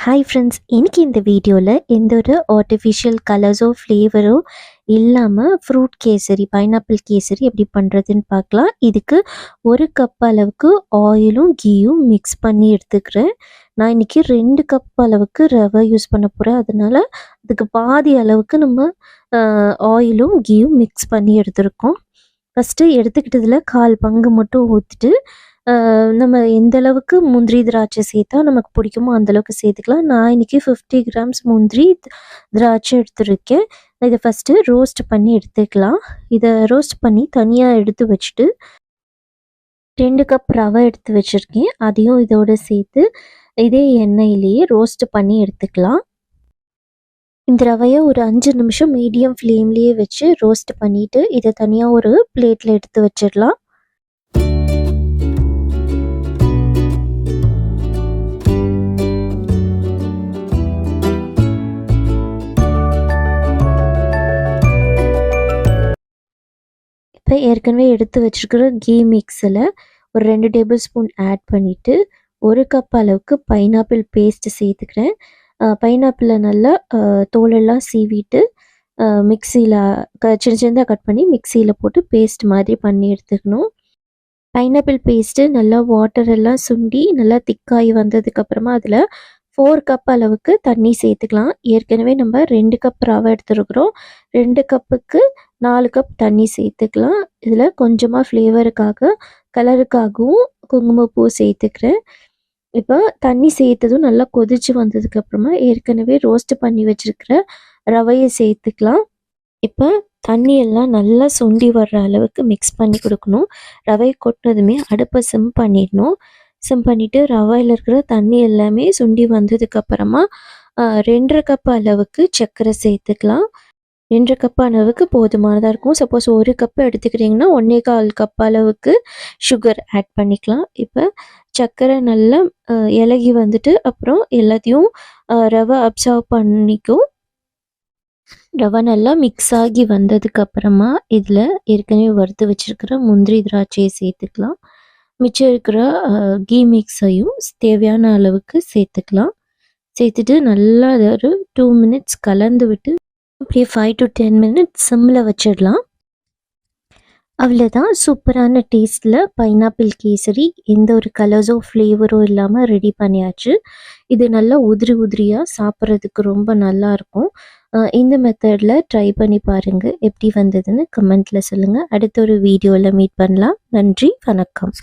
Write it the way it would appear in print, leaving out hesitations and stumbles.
Hi friends, இன்னைக்கு இந்த வீடியோவில் எந்த ஒரு ஆர்டிஃபிஷியல் கலர்ஸோ ஃப்ளேவரோ இல்லாமல் ஃப்ரூட் கேசரி, பைனாப்பிள் கேசரி எப்படி பண்ணுறதுன்னு பார்க்கலாம். இதுக்கு 1 கப் அளவுக்கு ஆயிலும் கீயும் மிக்ஸ் பண்ணி எடுத்துக்கிறேன். நான் இன்றைக்கி 2 கப் அளவுக்கு ரவை யூஸ் பண்ண போகிறேன். அதனால் அதுக்கு பாதி அளவுக்கு நம்ம ஆயிலும் கீயும் மிக்ஸ் பண்ணி எடுத்துருக்கோம். ஃபஸ்ட்டு எடுத்துக்கிட்டதில் 1/4 பங்கு மட்டும் ஊற்றிட்டு நம்ம எந்த அளவுக்கு முந்திரி திராட்சை சேர்த்தா நமக்கு பிடிக்குமோ அந்தளவுக்கு சேர்த்துக்கலாம். நான் இன்றைக்கி 50 கிராம்ஸ் முந்திரி திராட்சை எடுத்துருக்கேன். இதை ஃபஸ்ட்டு ரோஸ்ட் பண்ணி எடுத்துக்கலாம். இதை ரோஸ்ட் பண்ணி தனியாக எடுத்து வச்சுட்டு 2 கப் ரவை எடுத்து வச்சுருக்கேன். அதையும் இதோடு சேர்த்து இதே எண்ணெயிலேயே ரோஸ்ட் பண்ணி எடுத்துக்கலாம். இந்த ரவையை ஒரு 5 நிமிஷம் மீடியம் ஃப்ளேம்லேயே வச்சு ரோஸ்ட் பண்ணிவிட்டு இதை தனியாக ஒரு பிளேட்டில் எடுத்து வச்சிடலாம். இப்போ ஏற்கனவே எடுத்து வச்சுருக்கிற கீ மிக்ஸில் ஒரு 2 டேபிள் ஸ்பூன் ஆட் பண்ணிவிட்டு 1 கப் அளவுக்கு பைனாப்பிள் பேஸ்ட்டு சேர்த்துக்கிறேன். பைனாப்பிளை நல்லா தோலெல்லாம் சீவிட்டு மிக்சியில் சின்ன சின்னதாக கட் பண்ணி மிக்சியில் போட்டு பேஸ்ட் மாதிரி பண்ணி எடுத்துக்கணும். பைனாப்பிள் பேஸ்ட்டு நல்லா வாட்டரெல்லாம் சுண்டி நல்லா திக்காகி வந்ததுக்கப்புறமா அதில் 4 கப் அளவுக்கு தண்ணி சேர்த்துக்கலாம். ஏற்கனவே நம்ம 2 கப் ரவை எடுத்துருக்குறோம். 2 கப்புக்கு 4 கப் தண்ணி சேர்த்துக்கலாம். இதில் கொஞ்சமாக ஃப்ளேவருக்காக கலருக்காகவும் குங்குமப்பூ சேர்த்துக்கிறேன். இப்போ தண்ணி சேர்த்ததும் நல்லா கொதித்து வந்ததுக்கப்புறமா ஏற்கனவே ரோஸ்ட் பண்ணி வச்சுருக்கிற ரவையை சேர்த்துக்கலாம். இப்போ தண்ணியெல்லாம் நல்லா சுண்டி வர்ற அளவுக்கு மிக்ஸ் பண்ணி கொடுக்கணும். ரவை கொட்டினதுமே அடுப்பை சிம் பண்ணிடணும். சிம் பண்ணிவிட்டு ரவையில் இருக்கிற தண்ணி எல்லாமே சுண்டி வந்ததுக்கப்புறமா 2.5 கப் அளவுக்கு சர்க்கரை சேர்த்துக்கலாம். 2 கப் அளவுக்கு போதுமானதாக இருக்கும். சப்போஸ் 1 கப் எடுத்துக்கிறீங்கன்னா 1/4 கப் அளவுக்கு சுகர் ஆட் பண்ணிக்கலாம். இப்போ சர்க்கரை நல்லா இலகி வந்துட்டு அப்புறம் எல்லாத்தையும் ரவை அப்சர்வ் பண்ணிக்கும். ரவை நல்லா மிக்ஸ் ஆகி வந்ததுக்கப்புறமா இதில் ஏற்கனவே வறுத்து வச்சுருக்கிற முந்திரி திராட்சையை சேர்த்துக்கலாம். மிச்சம் இருக்கிற கீ மிக்ஸையும் தேவையான அளவுக்கு சேர்த்துக்கலாம். சேர்த்துட்டு நல்லா ஒரு 2 மினிட்ஸ் கலந்து விட்டு அப்படியே 5 to 10 மினிட்ஸ் சிம்மில் வச்சிடலாம். அவ்வளோதான், சூப்பரான டேஸ்ட்டில் பைனாப்பிள் கேசரி எந்த ஒரு கலர்ஸோ ஃப்ளேவரோ இல்லாமல் ரெடி பண்ணியாச்சு. இது நல்லா உதிரியாக சாப்பிட்றதுக்கு ரொம்ப நல்லாயிருக்கும். இந்த மெத்தடில் ட்ரை பண்ணி பாருங்கள். எப்படி வந்ததுன்னு கமெண்ட்டில் சொல்லுங்கள். அடுத்த ஒரு வீடியோவில் மீட் பண்ணலாம். நன்றி, வணக்கம்.